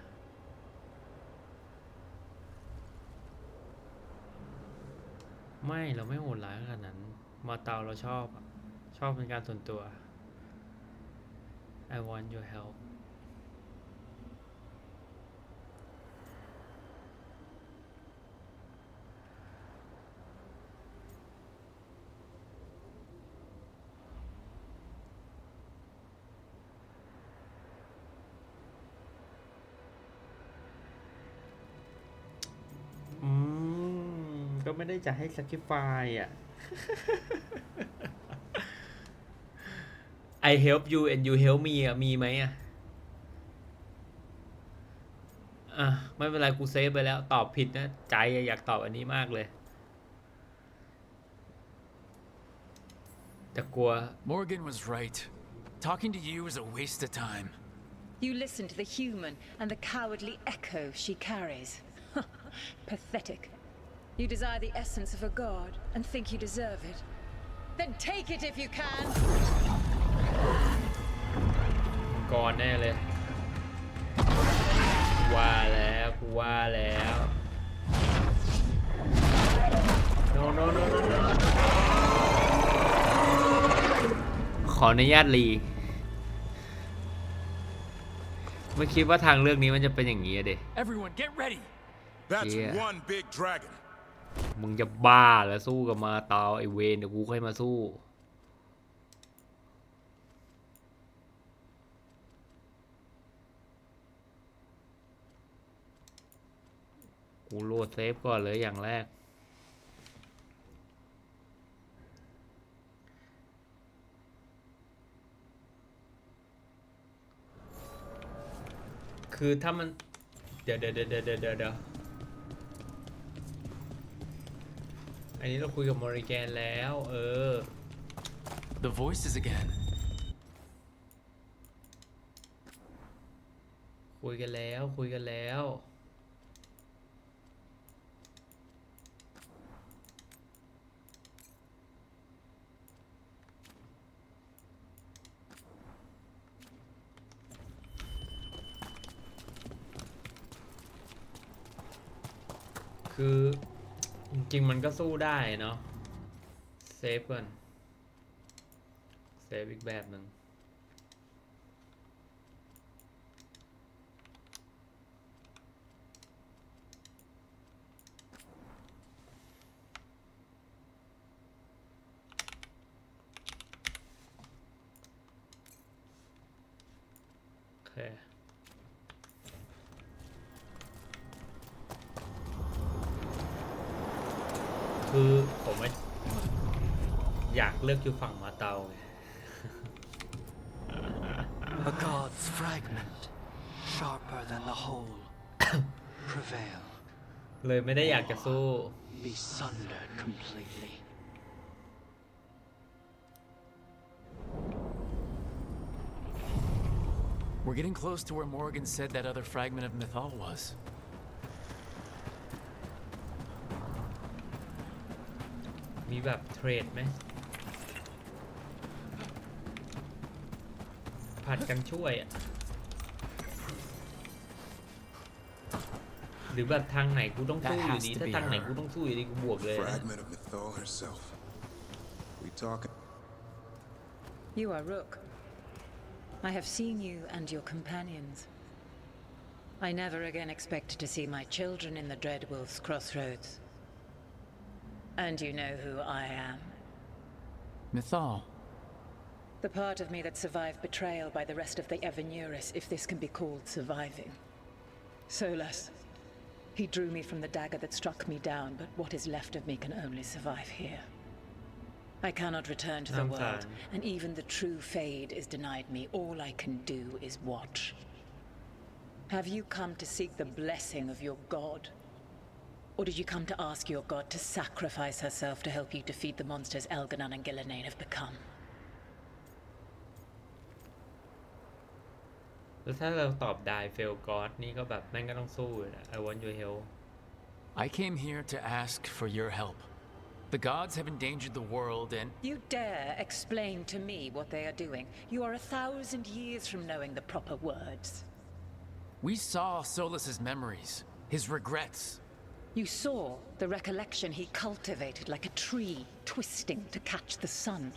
ไม่เราไม่โหดร้ายขนาดนั้นมาเตาเราชอบเป็นการส่วนตัว I want your help ก็ไม่ได้จะให้ sacrifice อ่ะ I help you and you help me อ่ะมีไหมอ่ะไม่เป็นไรกูเซฟไปแล้วตอบผิดนะใจอยากตอบอันนี้มากเลยแต่กลัว Morgan was right. Talking to you is a waste of time. You listen to the human and the cowardly echo she carries. Pathetic. You desire the essence of a god and think you deserve it. Then take it if you can. ก่อนแน่เลย ว ว่าแล้ว no no no no no ขออนุญาตรีไม่คิดว่าทางเลือกนี้มันจะเป็นอย่างนี้อะเด็ Everyone, get ready. That's one big dragon. มึงจะบ้าแล้วสู้กับมาเตาไอเวนเดี๋ยวกูค่อยมาสู้กูโหลดเซฟก่อนเลยอย่างแรกคือถ้ามันเดี๋ยวอันนี้เราคุยกับมอริแกนแล้วThe voices again. คุยกันแล้ว คือจริงๆมันก็สู้ได้เนาะเซฟก่อนเซฟอีกแบบหนึ่งโอเคคือผมอยากเลือกอยู่ฝั่งมาเตาไง A god's fragment, sharper than the whole, prevail. เลยไม่ได้อยากจะสู้ Be sundered completely. We're getting close to where Morgan said that other fragment of Mythal was. มีแบบเทรดไหมผัดกันช่วยอ่ะหรือแบบทางไหนกูต้องสู้อยู่ดีถ้าทางไหนกูต้องสู้อยู่ดีกูบวกเลย Fragment of Mythal herself. We talking? You are Rook. I have seen you and your companions. I never again expected to see my children in the Dreadwolf's crossroads. And you know who I am. Mythal. The part of me that survived betrayal by the rest of the Evanuris, if this can be called surviving. Solas. He drew me from the dagger that struck me down, but what is left of me can only survive here. I cannot return to the world, and even the true Fade is denied me. All I can do is watch. Have you come to seek the blessing of your god? Or did you come to ask your god to sacrifice herself to help you defeat the monsters Elganon and Gillenane have become? แล้วถ้าเราตอบได้เฟลกอดนี่ก็แบบแม่งก็ต้องสู้เลยนะ I want your help. I came here to ask for your help. The gods have endangered the world and... You dare explain to me what they are doing? You are 1,000 years from knowing the proper words. We saw Solas's memories, his regrets. You saw the recollection he cultivated like a tree, twisting to catch the sun.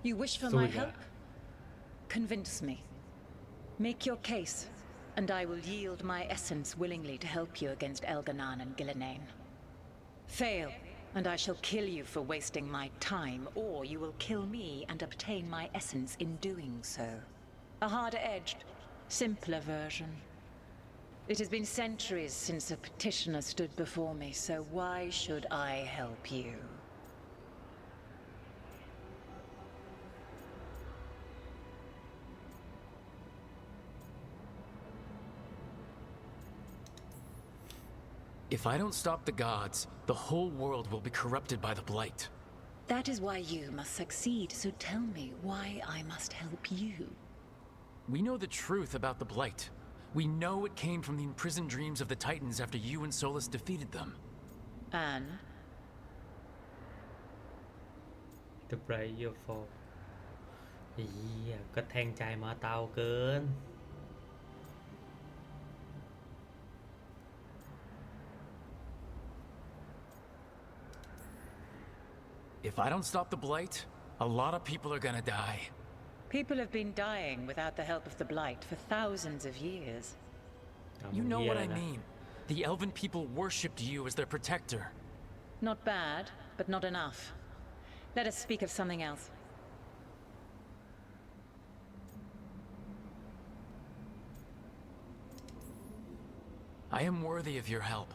You wish for my help? Convince me. Make your case, and I will yield my essence willingly to help you against Elganon and Gillenane. Fail, and I shall kill you for wasting my time, or you will kill me and obtain my essence in doing so. A harder-edged, simpler version. It has been centuries since a petitioner stood before me, so why should I help you? If I don't stop the gods, the whole world will be corrupted by the Blight. That is why you must succeed, so tell me why I must help you. We know the truth about the Blight. We know it came from the imprisoned dreams of the Titans after you and Solas defeated them. And? The Bright Your Fall เหี้ยก็แทงใจมาเตาเกิน If I don't stop the Blight, a lot of people are gonna die. People have been dying without the help of the Blight for thousands of years. You know what I mean. The Elven people worshipped you as their protector. Not bad, but not enough. Let us speak of something else. I am worthy of your help.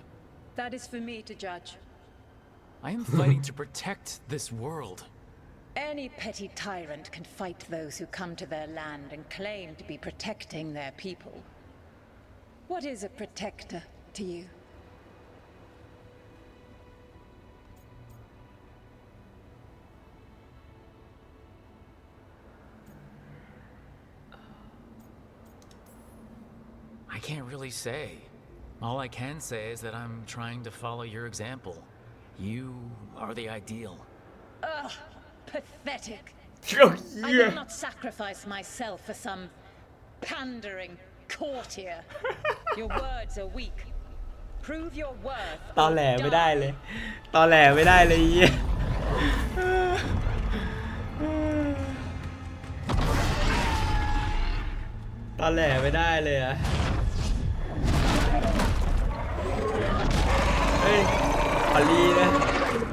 That is for me to judge. I am fighting to protect this world. Any petty tyrant can fight those who come to their land and claim to be protecting their people. What is a protector to you? I can't really say. All I can say is that I'm trying to follow your example. You are the ideal. Ugh, pathetic. Oh, I yeah. will not sacrifice myself for some pandering courtier. Your words are weak. Prove your worth. ตอแหลไม่ได้เลยตอแหลไม่ได้เลยเหี้ยตอแหลไม่ได้เลยอะเฮ้ยขอรีนะ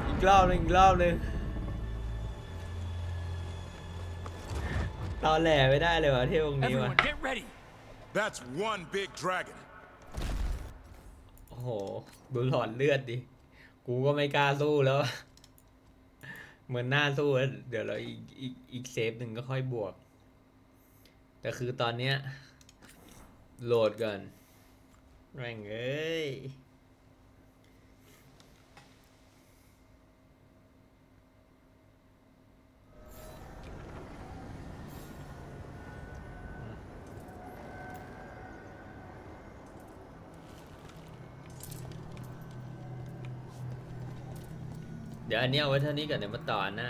อีกรอบนึงอีกรอบนึงตอแหลไม่ได้เลยวะเที่ยวตรงนี้วะ Everyone, get ready. That's one big dragon. โอ้โหดูหลอดเลือดดิกูก็ไม่กล้าสู้แล้ว เหมือนหน้าสู้แล้วเดี๋ยวเราอีกเซฟหนึ่งก็ค่อยบวกแต่คือตอนเนี้ยโหลดก่อนแม่งเอ้ยเดี๋ยวอันนี้เอาไว้เท่านี้ก่อนเดี๋ยวมาต่ออันหน้า